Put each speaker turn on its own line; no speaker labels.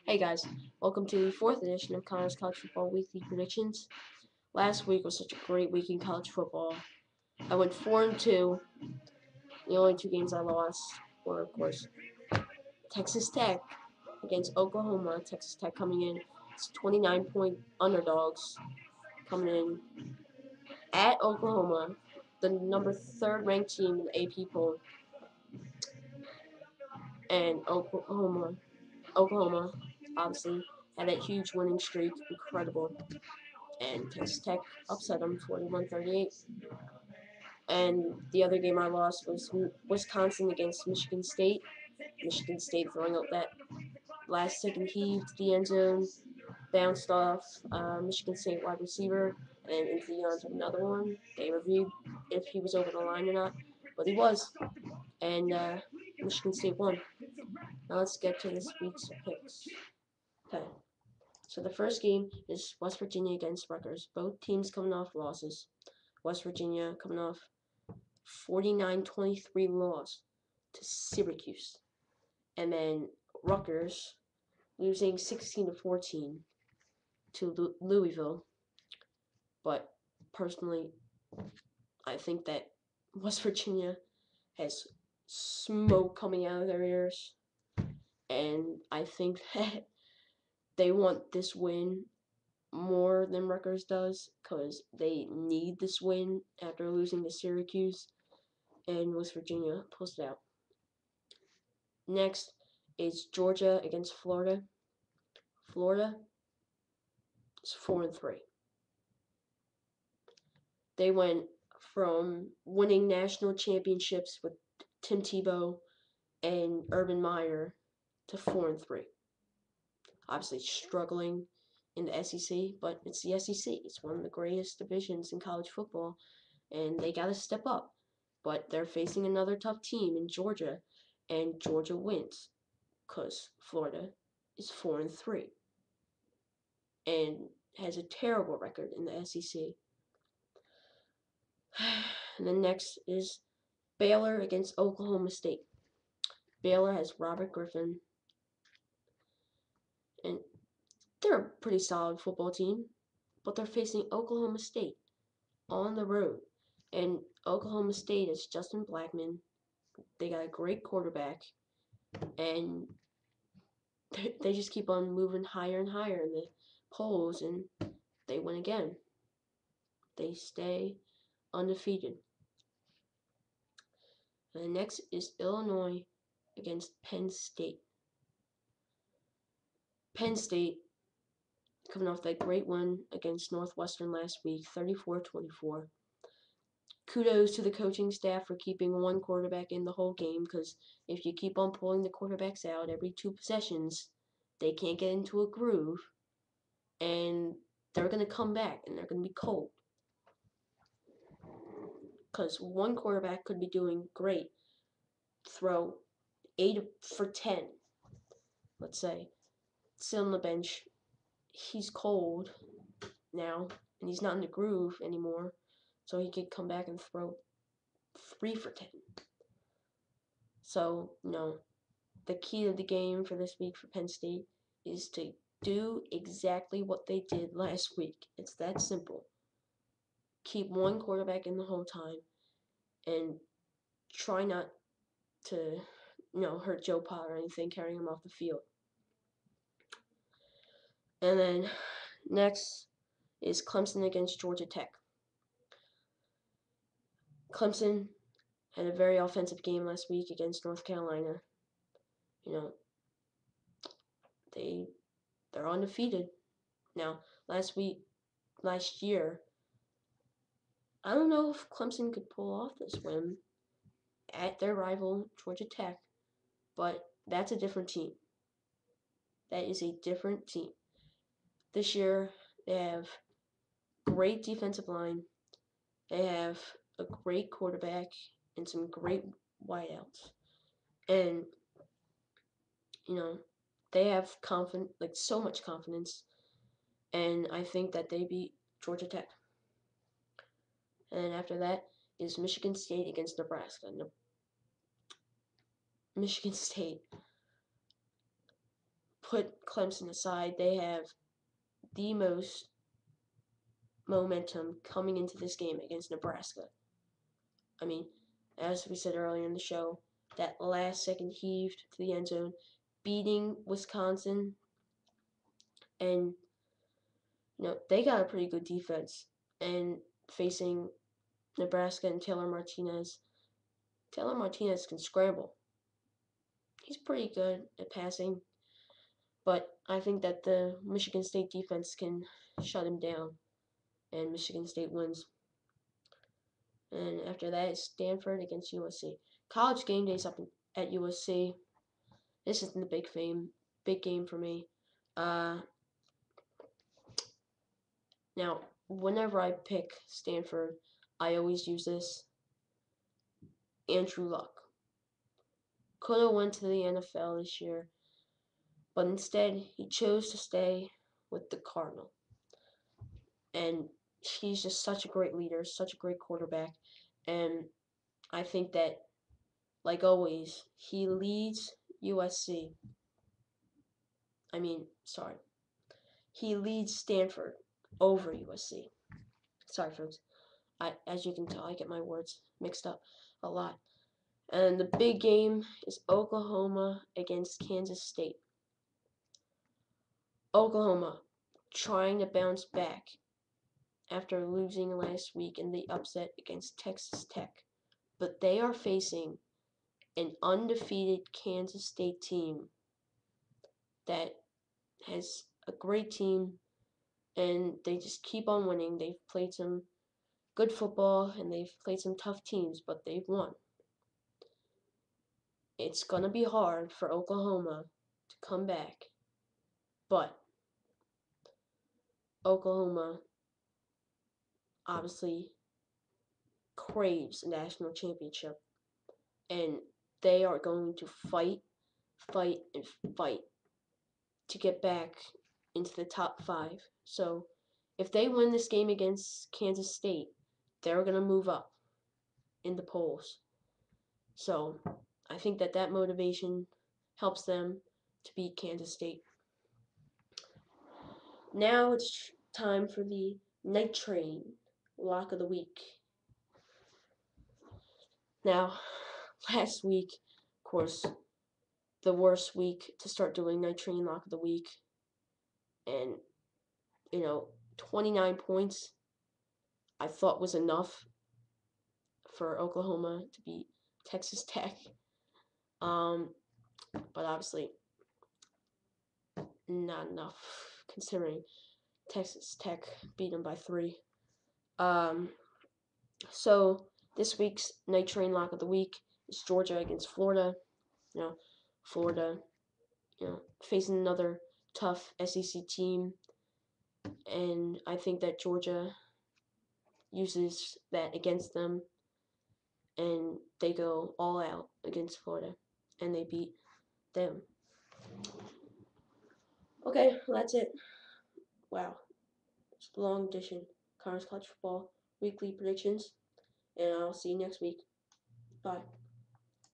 Hey guys, welcome to the fourth edition of Connor's College Football Weekly Predictions. Last week was such a great week in college football. I went 4-2. The only two games I lost were, of course, Texas Tech against Oklahoma. Texas Tech coming in as 29-point underdogs coming in at Oklahoma, the number third ranked team in the AP poll, and Oklahoma, obviously had that huge winning streak, incredible. And Texas Tech upset them 41-38. And the other game I lost was Wisconsin against Michigan State. Michigan State throwing out that last second heave to the end zone, bounced off Michigan State wide receiver and into the arms of another one. They reviewed if he was over the line or not, but he was. And Michigan State won. Now let's get to this week's picks. Okay. So the first game is West Virginia against Rutgers. Both teams coming off losses. West Virginia coming off 49-23 loss to Syracuse. And then Rutgers losing 16-14 to Louisville. But personally, I think that West Virginia has smoke coming out of their ears. And I think that they want this win more than Rutgers does because they need this win after losing to Syracuse. And West Virginia pulls it out. Next is Georgia against Florida. Florida is 4-3. They went from winning national championships with Tim Tebow and Urban Meyer to 4-3. Obviously struggling in the SEC, but it's the SEC. It's one of the greatest divisions in college football, and they got to step up. But they're facing another tough team in Georgia, and Georgia wins because Florida is 4-3 and has a terrible record in the SEC. And then next is Baylor against Oklahoma State. Baylor has Robert Griffin, and they're a pretty solid football team, but they're facing Oklahoma State on the road. And Oklahoma State is Justin Blackman. They got a great quarterback, and they just keep on moving higher and higher in the polls, and they win again. They stay undefeated. And next is Illinois against Penn State. Penn State coming off that great win against Northwestern last week, 34-24. Kudos to the coaching staff for keeping one quarterback in the whole game, because if you keep on pulling the quarterbacks out every two possessions, they can't get into a groove, and they're going to come back, and they're going to be cold. Because one quarterback could be doing great, throw 8 for 10, let's say, sit on the bench, he's cold now, and he's not in the groove anymore, so he could come back and throw 3 for 10. So, the key to the game for this week for Penn State is to do exactly what they did last week. It's that simple. Keep one quarterback in the whole time and try not to, hurt Joe Potter or anything, carrying him off the field. And then next is Clemson against Georgia Tech. Clemson had a very offensive game last week against North Carolina. They're undefeated. Now, last year, I don't know if Clemson could pull off this win at their rival Georgia Tech, but that's a different team. That is a different team. This year, they have great defensive line. They have a great quarterback and some great wideouts. And, they have so much confidence. And I think that they beat Georgia Tech. And after that is Michigan State against Nebraska. Michigan State put Clemson aside, they have the most momentum coming into this game against Nebraska. I mean, as we said earlier in the show, that last second heave to the end zone, beating Wisconsin, and they got a pretty good defense. And facing Nebraska and Taylor Martinez can scramble. He's pretty good at passing, but I think that the Michigan State defense can shut him down, and Michigan State wins. And after that, it's Stanford against USC. College game days up at USC. This isn't a big game for me. Now, whenever I pick Stanford, I always use this. Andrew Luck could have went to the NFL this year, but instead he chose to stay with the Cardinal. And he's just such a great leader, such a great quarterback, and I think that, like always, he leads USC. He leads Stanford over USC. Sorry, folks. As you can tell, I get my words mixed up a lot. And the big game is Oklahoma against Kansas State. Oklahoma trying to bounce back after losing last week in the upset against Texas Tech. But they are facing an undefeated Kansas State team that has a great team, and they just keep on winning. They've played some good football, and they've played some tough teams, but they've won. It's going to be hard for Oklahoma to come back, but Oklahoma obviously craves a national championship, and they are going to fight, and fight to get back into the top 5. So if they win this game against Kansas State, they're going to move up in the polls. So I think that motivation helps them to beat Kansas State. Now it's time for the Night Train Lock of the Week. Now, last week, of course, the worst week to start doing Night Train Lock of the Week. And, 29 points I thought was enough for Oklahoma to beat Texas Tech. But obviously not enough considering Texas Tech beat them by 3. So this week's Night Train Lock of the Week is Georgia against Florida. Florida, facing another tough SEC team, and I think that Georgia uses that against them, and they go all out against Florida, and they beat them. Okay, well, that's it. Wow, it's a long edition. Connors College Football Weekly Predictions, and I'll see you next week. Bye.